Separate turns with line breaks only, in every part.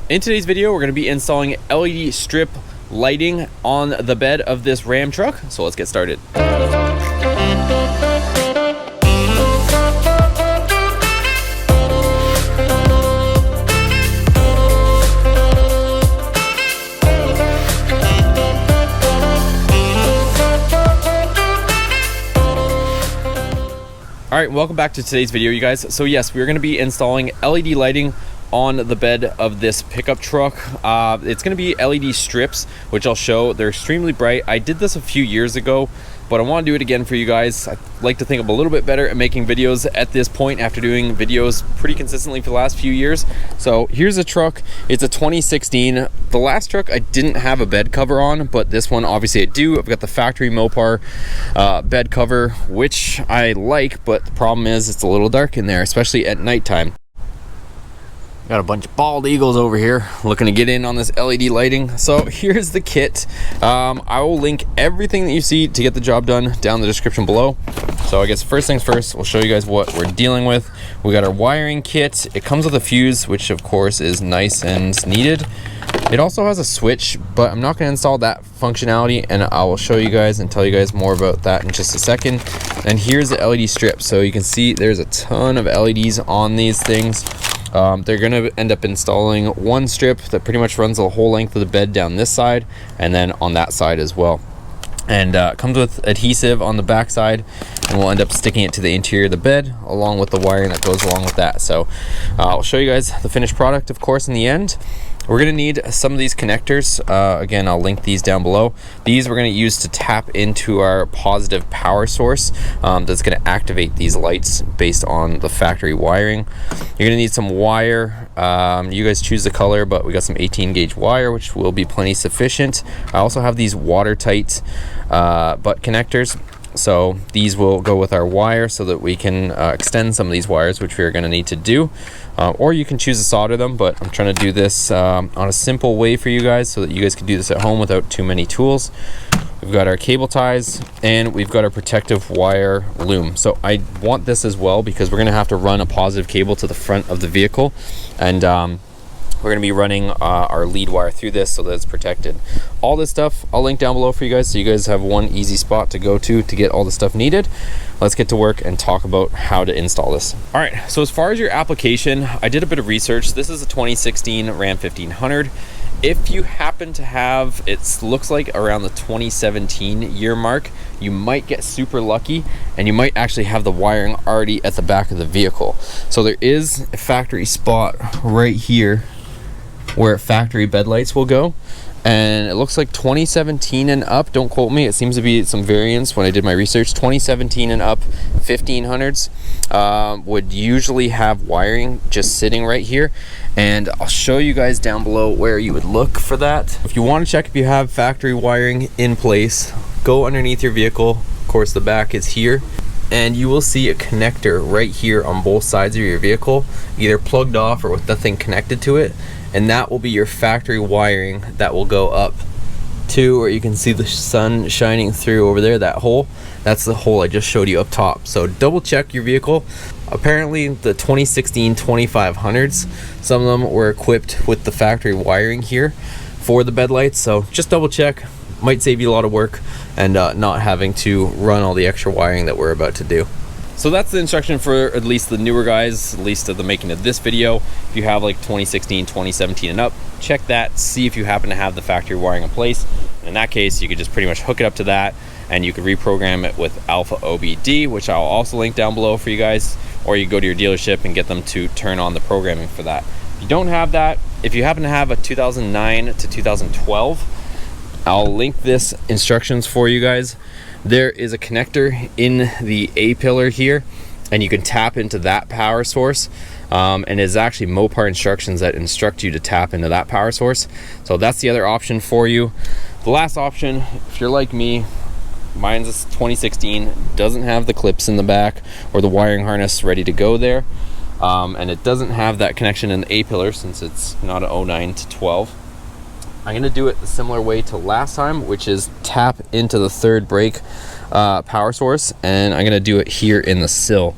In today's video, we're going to be installing LED strip lighting on the bed of this Ram truck. So let's get started. All right, welcome back to today's video, you guys. So yes, we're going to be installing LED lighting on the bed of this pickup truck. It's going to be LED strips, which I'll show. They're extremely bright. I did this a few years ago, but I want to do it again for you guys. I like to think I'm a little bit better at making videos at this point after doing videos pretty consistently for the last few years. So here's a truck. It's a 2016. The last truck I didn't have a bed cover on, but this one obviously I do. I've got the factory Mopar bed cover, which I like, but the problem is it's a little dark in there, especially at nighttime. Got a bunch of bald eagles over here looking to get in on this LED lighting. So here's the kit. I will link everything that you see to get the job done down in the description below. So I guess first things first, we'll show you guys what we're dealing with. We got our wiring kit. It comes with a fuse, which of course is nice and needed. It also has a switch, but I'm not going to install that functionality, and I will show you guys and tell you guys more about that in just a second. And here's the LED strip. So you can see there's a ton of LEDs on these things. They're going to end up installing one strip that pretty much runs the whole length of the bed down this side and then on that side as well. And comes with adhesive on the back side, and we'll end up sticking it to the interior of the bed along with the wiring that goes along with that. So I'll show you guys the finished product, of course, in the end. We're going to need some of these connectors. Again, I'll link these down below. These we're going to use to tap into our positive power source that's going to activate these lights based on the factory wiring. You're going to need some wire. You guys choose the color, but we got some 18 gauge wire, which will be plenty sufficient. I also have these watertight butt connectors. So these will go with our wire so that we can extend some of these wires, which we're going to need to do. Or you can choose to solder them, but I'm trying to do this on a simple way for you guys so that you guys can do this at home without too many tools. We've got our cable ties, and we've got our protective wire loom. So I want this as well because we're going to have to run a positive cable to the front of the vehicle, and we're going to be running our lead wire through this so that it's protected. All this stuff I'll link down below for you guys so you guys have one easy spot to go to get all the stuff needed. Let's get to work and talk about how to install this. All right, so as far as your application, I did a bit of research. This is a 2016 Ram 1500. If you happen to have, it looks like around the 2017 year mark, you might get super lucky and you might actually have the wiring already at the back of the vehicle. So there is a factory spot right here where factory bed lights will go, and it looks like 2017 and up, don't quote me, it seems to be some variance when I did my research. 2017 and up 1500s would usually have wiring just sitting right here, and I'll show you guys down below where you would look for that. If you want to check if you have factory wiring in place, go underneath your vehicle. Of course, the back is here, and you will see a connector right here on both sides of your vehicle, either plugged off or with nothing connected to it. And that will be your factory wiring that will go up to where you can see the sun shining through over there, that hole. That's the hole I just showed you up top. So double check your vehicle. Apparently the 2016 2500s, some of them were equipped with the factory wiring here for the bed lights. So just double check. Might save you a lot of work and not having to run all the extra wiring that we're about to do. So that's the instruction for at least the newer guys, at least of the making of this video. If you have like 2016, 2017 and up, check that, see if you happen to have the factory wiring in place. In that case, you could just pretty much hook it up to that, and you could reprogram it with Alpha OBD, which I'll also link down below for you guys, or you go to your dealership and get them to turn on the programming for that. If you don't have that, if you happen to have a 2009 to 2012, I'll link this instructions for you guys. There is a connector in the A pillar here, and you can tap into that power source, and it's actually Mopar instructions that instruct you to tap into that power source. So that's the other option for you. The last option, if you're like me, mine's a 2016, doesn't have the clips in the back or the wiring harness ready to go there, and it doesn't have that connection in the A pillar since it's not an 09 to 12. I'm going to do it the similar way to last time, which is tap into the third brake power source, and I'm going to do it here in the sill.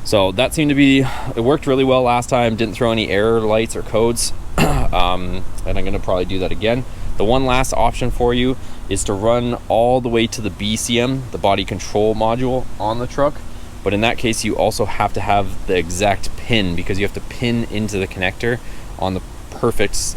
So that seemed to be, it worked really well last time, didn't throw any error lights or codes. And I'm gonna probably do that again. The one last option for you is to run all the way to the BCM, the body control module on the truck. But in that case, you also have to have the exact pin, because you have to pin into the connector on the perfect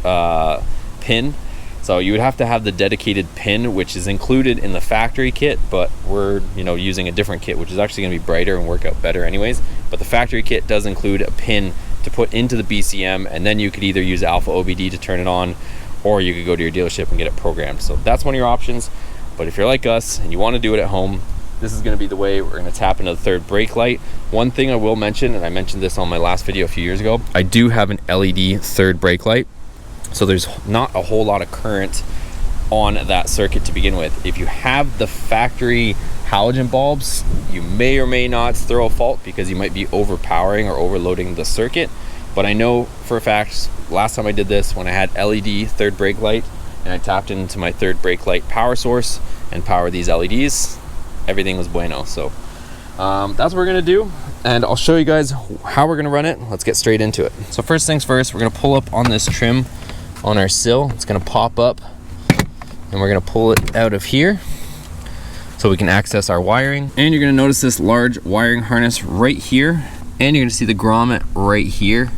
pin. So you would have to have the dedicated pin, which is included in the factory kit, but we're using a different kit, which is actually going to be brighter and work out better anyways. But the factory kit does include a pin to put into the BCM, and then you could either use Alpha OBD to turn it on, or you could go to your dealership and get it programmed. So that's one of your options. But if you're like us and you want to do it at home, this is going to be the way. We're going to tap into the third brake light. One thing I will mention, and I mentioned this on my last video a few years ago, I do have an LED third brake light. So there's not a whole lot of current on that circuit to begin with. If you have the factory halogen bulbs, you may or may not throw a fault because you might be overpowering or overloading the circuit. But I know for a fact, last time I did this, when I had LED third brake light and I tapped into my third brake light power source and powered these LEDs, everything was bueno. So that's what we're gonna do, and I'll show you guys how we're gonna run it. Let's get straight into it. So first things first, we're gonna pull up on this trim on our sill. It's gonna pop up and we're gonna pull it out of here so we can access our wiring. And you're gonna notice this large wiring harness right here, and you're gonna see the grommet right here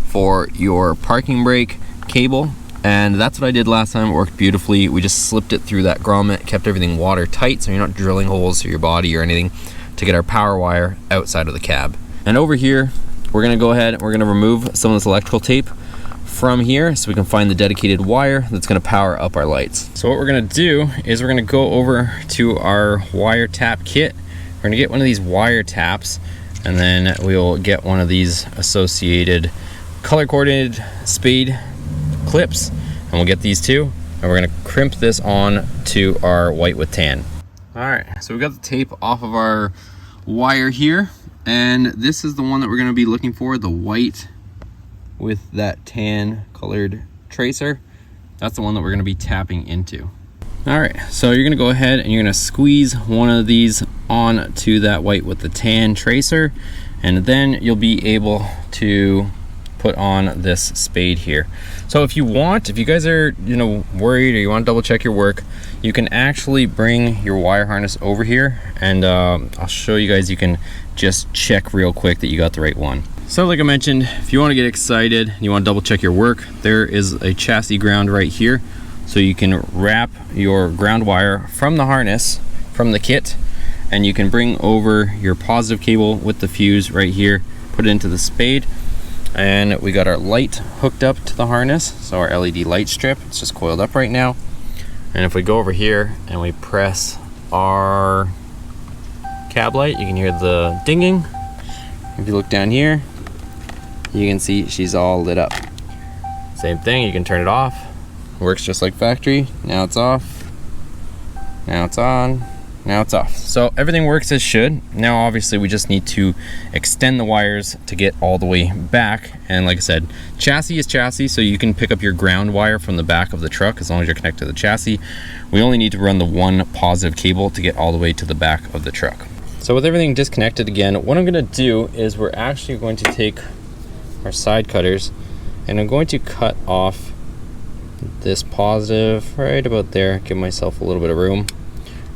for your parking brake cable. And that's what I did last time. It worked beautifully. We just slipped it through that grommet, kept everything watertight so you're not drilling holes through your body or anything, to get our power wire outside of the cab. And over here, we're gonna go ahead and we're gonna remove some of this electrical tape from here so we can find the dedicated wire that's gonna power up our lights. So what we're gonna do is we're gonna go over to our wire tap kit. We're gonna get one of these wire taps, and then we'll get one of these associated color coordinated spade clips, and we'll get these two, and we're gonna crimp this on to our white with tan. All right, so we got the tape off of our wire here, and this is the one that we're gonna be looking for, the white with that tan colored tracer. That's the one that we're gonna be tapping into. All right, so you're gonna go ahead and you're gonna squeeze one of these on to that white with the tan tracer, and then you'll be able to put on this spade here. So if you guys are worried, or you want to double check your work, you can actually bring your wire harness over here, and I'll show you guys. You can just check real quick that you got the right one. So like I mentioned, if you want to get excited and you want to double check your work, there is a chassis ground right here, so you can wrap your ground wire from the harness from the kit, and you can bring over your positive cable with the fuse right here, put it into the spade. And we got our light hooked up to the harness, so our LED light strip, it's just coiled up right now. And if we go over here and we press our cab light, you can hear the dinging. If you look down here, you can see she's all lit up. Same thing, you can turn it off. Works just like factory. Now it's off, now it's on, now it's off. So everything works as should. Now obviously we just need to extend the wires to get all the way back. And like I said, chassis is chassis, so you can pick up your ground wire from the back of the truck as long as you're connected to the chassis. We only need to run the one positive cable to get all the way to the back of the truck. So with everything disconnected again, what I'm gonna do is we're actually going to take our side cutters, and I'm going to cut off this positive right about there, give myself a little bit of room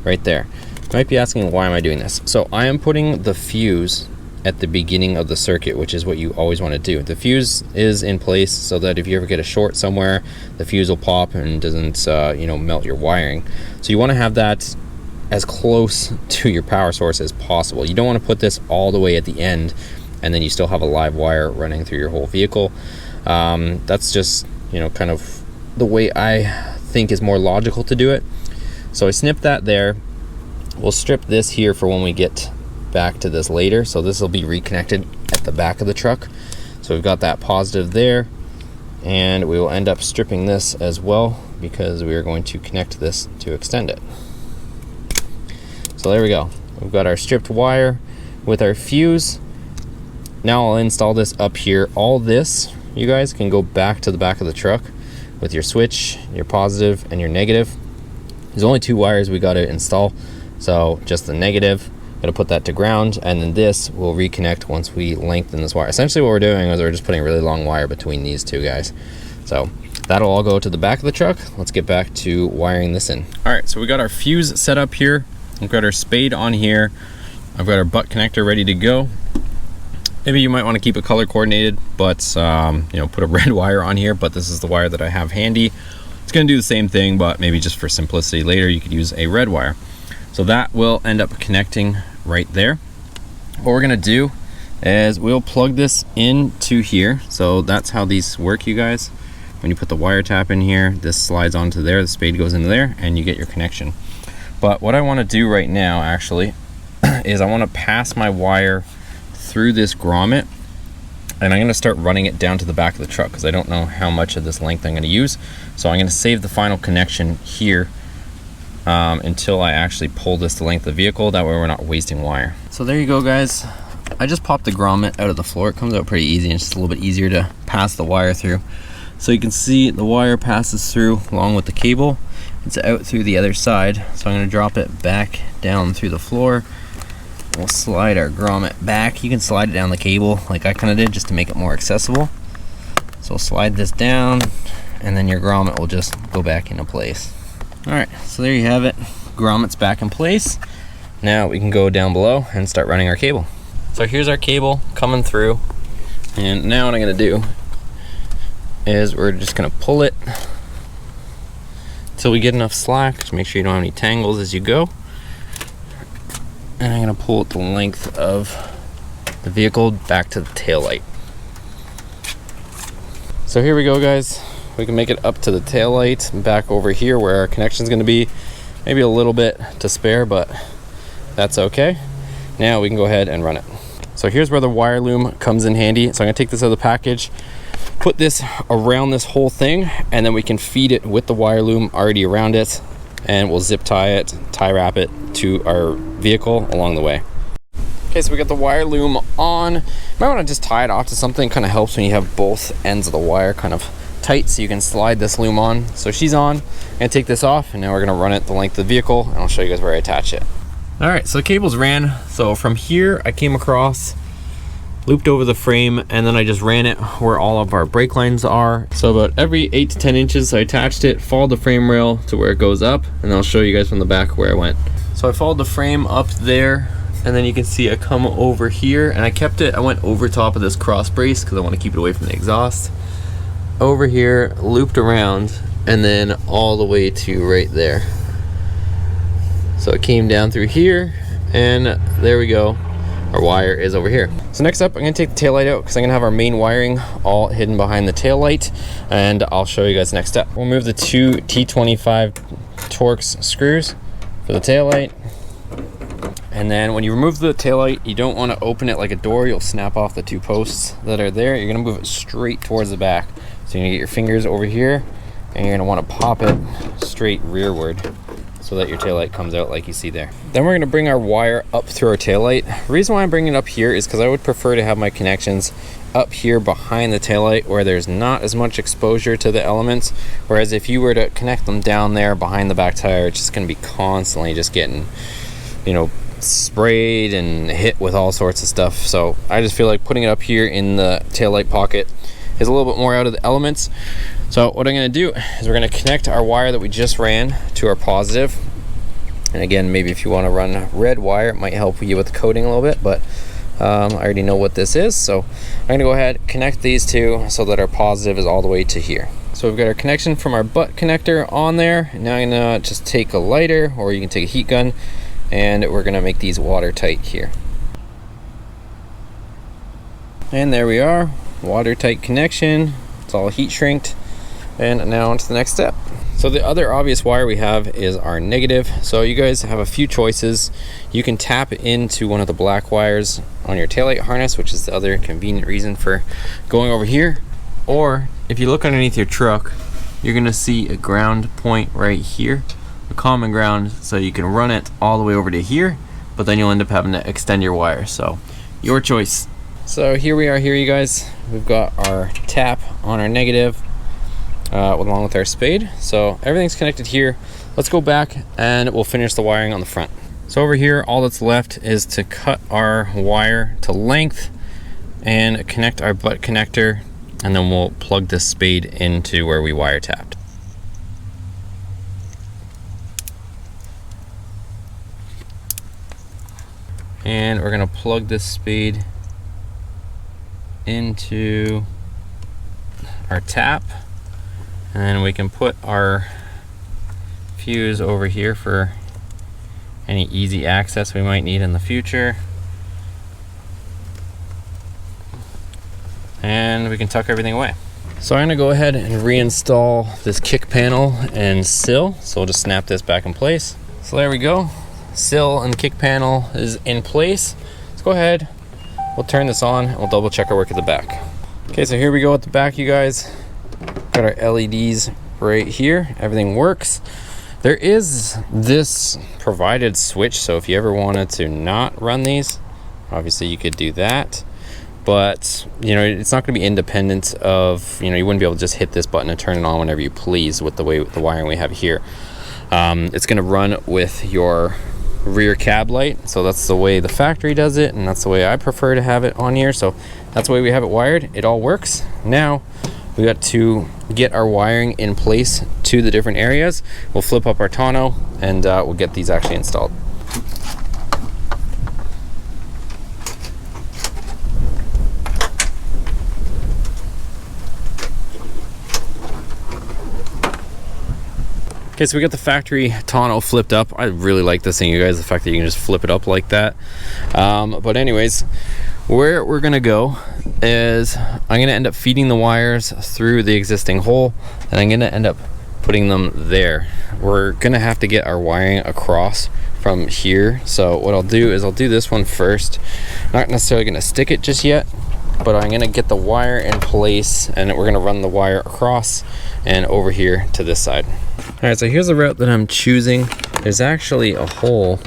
right there. You might be asking, why am I doing this? So I am putting the fuse at the beginning of the circuit, which is what you always want to do. The fuse is in place so that if you ever get a short somewhere, the fuse will pop and doesn't melt your wiring. So you want to have that as close to your power source as possible. You don't want to put this all the way at the end and then you still have a live wire running through your whole vehicle. That's just kind of the way I think is more logical to do it. So I snipped that there. We'll strip this here for when we get back to this later. So this will be reconnected at the back of the truck. So we've got that positive there, and we will end up stripping this as well because we are going to connect this to extend it. So there we go. We've got our stripped wire with our fuse. Now I'll install this up here. All this, you guys can go back to the back of the truck with your switch, your positive and your negative. There's only two wires we got to install. So just the negative, gotta put that to ground, and then this will reconnect once we lengthen this wire. Essentially what we're doing is we're just putting a really long wire between these two guys. So that'll all go to the back of the truck. Let's get back to wiring this in. All right, so we got our fuse set up here. We've got our spade on here. I've got our butt connector ready to go. Maybe you might want to keep it color coordinated, but you know, put a red wire on here, but this is the wire that I have handy. It's going to do the same thing, but maybe just for simplicity later you could use a red wire. So that will end up connecting right there. What we're going to do is we'll plug this into here. So that's how these work, you guys. When you put the wire tap in here, this slides onto there, the spade goes into there, and you get your connection. But what I want to do right now actually is I want to pass my wire through this grommet, and I'm going to start running it down to the back of the truck because I don't know how much of this length I'm going to use. So I'm going to save the final connection here until I actually pull this the length of the vehicle. That way we're not wasting wire. So there you go, guys. I just popped the grommet out of the floor. It comes out pretty easy, and it's just a little bit easier to pass the wire through. So you can see the wire passes through along with the cable. It's out through the other side. So I'm going to drop it back down through the floor. We'll slide our grommet back. You can slide it down the cable like I kind of did just to make it more accessible. So slide this down, and then your grommet will just go back into place. Alright, so there you have it. Grommet's back in place. Now we can go down below and start running our cable. So here's our cable coming through, and now what I'm going to do is we're just going to pull it until we get enough slack. Just make sure you don't have any tangles as you go. And I'm going to pull it the length of the vehicle back to the tail light. So here we go, guys. We can make it up to the tail light, back over here where our connection is going to be. Maybe a little bit to spare, but that's okay. Now we can go ahead and run it. So here's where the wire loom comes in handy. So I'm going to take this out of the package, put this around this whole thing, and then we can feed it with the wire loom already around it, and we'll zip tie it, tie wrap it to our vehicle along the way. Okay, so we got the wire loom on. You might want to just tie it off to something. Kind of helps when you have both ends of the wire kind of tight, so you can slide this loom on. So she's on. I'm gonna take this off, and now we're gonna run it the length of the vehicle, and I'll show you guys where I attach it. All right, so the cables ran. So from here I came across, looped over the frame, and then I just ran it where all of our brake lines are. So about every 8 to 10 inches I attached it, followed the frame rail to where it goes up, and I'll show you guys from the back where I went. So I followed the frame up there, and then you can see I come over here, and I kept it, I went over top of this cross brace because I want to keep it away from the exhaust. Over here, looped around, and then all the way to right there. So it came down through here, and there we go. Our wire is over here. So next up, I'm gonna take the taillight out because I'm gonna have our main wiring all hidden behind the taillight, and I'll show you guys next step. We'll move the 2 T25 Torx screws for the taillight. And then when you remove the taillight, you don't want to open it like a door. You'll snap off the 2 posts that are there. You're gonna move it straight towards the back. So you're gonna get your fingers over here, and you're gonna want to pop it straight rearward so that your taillight comes out like you see there. Then we're gonna bring our wire up through our taillight. The reason why I'm bringing it up here is because I would prefer to have my connections up here behind the taillight where there's not as much exposure to the elements. Whereas if you were to connect them down there behind the back tire, it's just gonna be constantly just getting, you know, sprayed and hit with all sorts of stuff. So I just feel like putting it up here in the taillight pocket is a little bit more out of the elements. So what I'm going to do is we're going to connect our wire that we just ran to our positive. And again, maybe if you want to run red wire, it might help you with the coating a little bit, but I already know what this is. So I'm going to go ahead, connect these two so that our positive is all the way to here. So we've got our connection from our butt connector on there. Now I'm going to just take a lighter, or you can take a heat gun, and we're going to make these watertight here. And there we are, watertight connection. It's all heat shrinked. And now on to the next step. So the other obvious wire we have is our negative. So you guys have a few choices. You can tap into one of the black wires on your taillight harness, which is the other convenient reason for going over here. Or if you look underneath your truck, you're gonna see a ground point right here, a common ground, so you can run it all the way over to here, but then you'll end up having to extend your wire. So your choice. So here we are here, you guys. We've got our tap on our negative along with our spade. So everything's connected here. Let's go back and we'll finish the wiring on the front. So over here, all that's left is to cut our wire to length and connect our butt connector and then we'll plug this spade into where we wiretapped. And we're gonna plug this spade into our tap, and we can put our fuse over here for any easy access we might need in the future. And we can tuck everything away. So I'm gonna go ahead and reinstall this kick panel and sill. So we'll just snap this back in place. So there we go. Sill and kick panel is in place. Let's go ahead, we'll turn this on and we'll double check our work at the back. Okay, so here we go at the back, you guys. Got our LEDs right here. Everything works. There is this provided switch, so if you ever wanted to not run these, obviously you could do that. But you know, it's not going to be independent of, you know, you wouldn't be able to just hit this button and turn it on whenever you please with the way the wiring we have here. It's going to run with your rear cab light, so that's the way the factory does it, and that's the way I prefer to have it on here. So that's the way we have it wired. It all works. Now we got to get our wiring in place to the different areas. We'll flip up our tonneau and we'll get these actually installed. Okay, so we got the factory tonneau flipped up. I really like this thing, you guys, the fact that you can just flip it up like that. But anyways, where we're gonna go is I'm gonna end up feeding the wires through the existing hole, and I'm gonna end up putting them there. We're gonna have to get our wiring across from here. So what I'll do is I'll do this one first. Not necessarily gonna stick it just yet, but I'm gonna get the wire in place, and we're gonna run the wire across and over here to this side. All right, so here's the route that I'm choosing. There's actually a hole,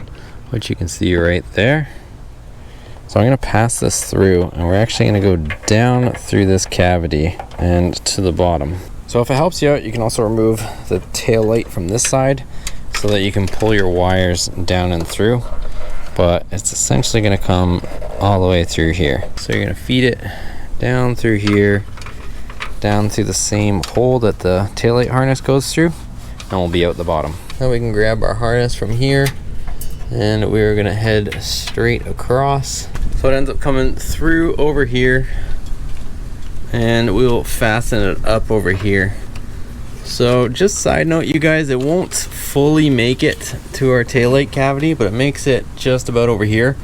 which you can see right there. So I'm gonna pass this through, and we're actually gonna go down through this cavity and to the bottom. So if it helps you out, you can also remove the tail light from this side so that you can pull your wires down and through. But it's essentially gonna come all the way through here. So you're gonna feed it down through here, down through the same hole that the taillight harness goes through, and we'll be out the bottom. Now we can grab our harness from here, and we're gonna head straight across. So it ends up coming through over here, and we'll fasten it up over here. So just side note, you guys, it won't fully make it to our taillight cavity, but it makes it just about over here.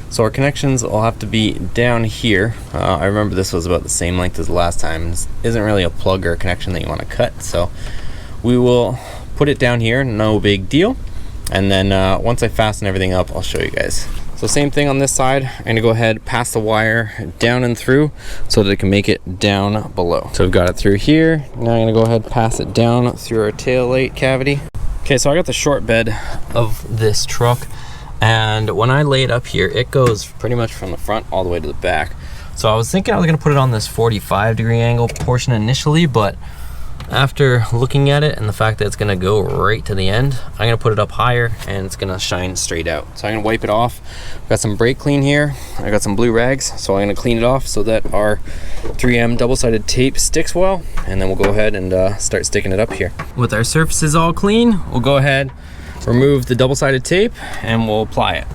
So our connections will have to be down here. I remember this was about the same length as the last time. This isn't really a plug or a connection that you want to cut, so we will put it down here, no big deal. And then once I fasten everything up, I'll show you guys. So same thing on this side. I'm gonna go ahead, pass the wire down and through so that it can make it down below. So we've got it through here. Now I'm gonna go ahead, pass it down through our tail light cavity. Okay, so I got the short bed of this truck, and when I lay it up here, it goes pretty much from the front all the way to the back. So I was thinking I was gonna put it on this 45-degree angle portion initially, but after looking at it and the fact that it's gonna go right to the end, I'm gonna put it up higher and it's gonna shine straight out. So I'm gonna wipe it off. I've got some brake clean here. I got some blue rags, so I'm gonna clean it off so that our 3M double-sided tape sticks well, and then we'll go ahead and start sticking it up here. With our surfaces all clean, we'll go ahead, remove the double-sided tape, and we'll apply it.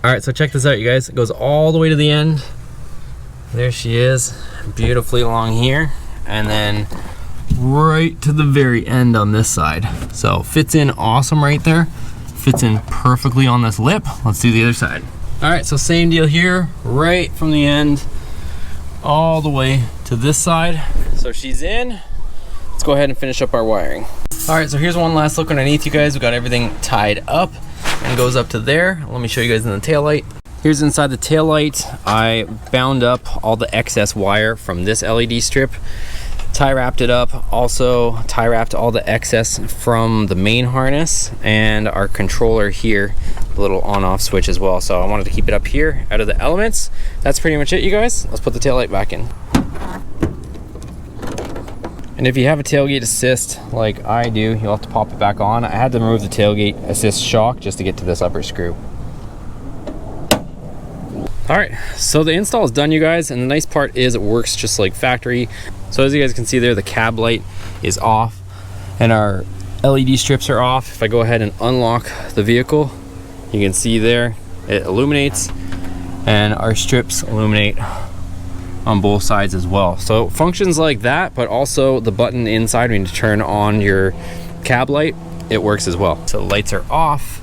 All right, so check this out, you guys. It goes all the way to the end. There she is, beautifully along here, and then right to the very end on this side. So fits in awesome right there. Fits in perfectly on this lip. Let's do the other side. All right, so same deal here, right from the end all the way to this side. So she's in. Let's go ahead and finish up our wiring. All right, so here's one last look underneath, you guys. We got everything tied up and goes up to there. Let me show you guys in the taillight. Here's inside the taillight. I bound up all the excess wire from this LED strip, tie wrapped it up, also tie wrapped all the excess from the main harness and our controller here, the little on-off switch as well. So I wanted to keep it up here out of the elements. That's pretty much it, you guys. Let's put the taillight back in. And if you have a tailgate assist like I do, you'll have to pop it back on. I had to remove the tailgate assist shock just to get to this upper screw. All right, so the install is done, you guys, and the nice part is it works just like factory. So as you guys can see there, the cab light is off and our LED strips are off. If I go ahead and unlock the vehicle, you can see there it illuminates, and our strips illuminate on both sides as well. So it functions like that, but also the button inside when you turn on your cab light, it works as well. So the lights are off,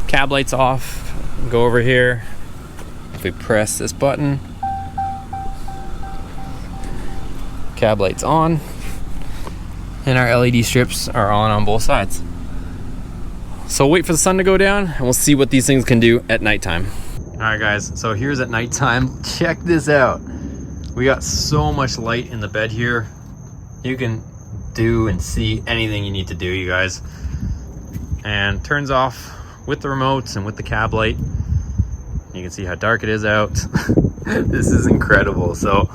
cab light's off. Go over here. If we press this button, cab light's on, and our LED strips are on both sides. So wait for the sun to go down and we'll see what these things can do at nighttime. All right guys, so here's at nighttime. Check this out. We got so much light in the bed here. You can do and see anything you need to do, you guys. And turns off with the remotes and with the cab light. You can see how dark it is out. This is incredible. So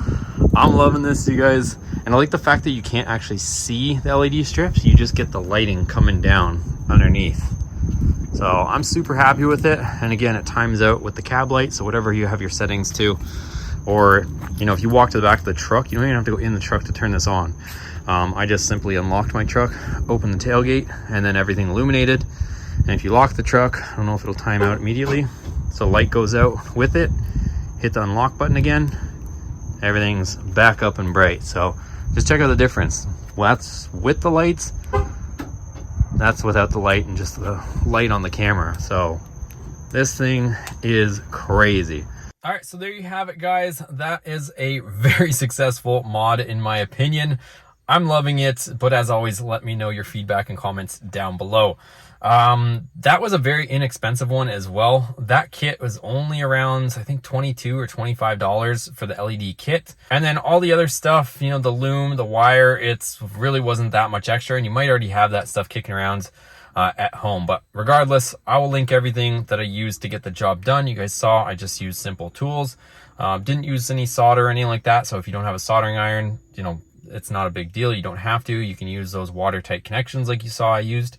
I'm loving this, you guys. And I like the fact that you can't actually see the LED strips. You just get the lighting coming down underneath. So I'm super happy with it. And again, it times out with the cab light. So whatever you have your settings to, or, you know, if you walk to the back of the truck, you don't even have to go in the truck to turn this on. I just simply unlocked my truck, opened the tailgate, and then everything illuminated. And if you lock the truck, I don't know if it'll time out immediately. So light goes out with it, hit the unlock button again, everything's back up and bright. So just check out the difference. Well, that's with the lights, that's without the light and just the light on the camera. So this thing is crazy. All right, so there you have it, guys. That is a very successful mod in my opinion. I'm loving it, but as always, let me know your feedback and comments down below. That was a very inexpensive one as well. That kit was only around, I think, $22 or $25 for the LED kit. And then all the other stuff, you know, the loom, the wire, it's really wasn't that much extra, and you might already have that stuff kicking around at home. But regardless, I will link everything that I used to get the job done. You guys saw I just used simple tools. Didn't use any solder or anything like that. So if you don't have a soldering iron, you know, it's not a big deal. You don't have to. You can use those watertight connections like you saw I used.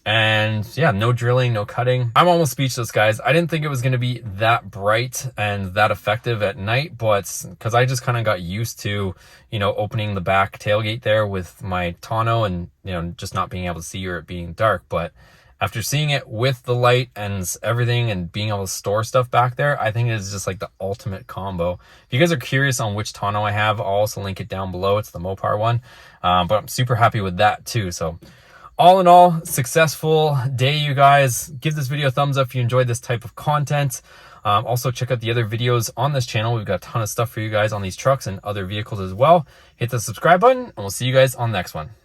And yeah, no drilling, no cutting. I'm almost speechless, guys. I didn't think it was going to be that bright and that effective at night, but because I just kind of got used to, you know, opening the back tailgate there with my tonneau and, you know, just not being able to see or it being dark. But after seeing it with the light and everything and being able to store stuff back there, I think it is just like the ultimate combo. If you guys are curious on which tonneau I have, I'll also link it down below. It's the Mopar one, but I'm super happy with that too. So all in all, successful day, you guys. Give this video a thumbs up if you enjoyed this type of content. Also, check out the other videos on this channel. We've got a ton of stuff for you guys on these trucks and other vehicles as well. Hit the subscribe button, and we'll see you guys on the next one.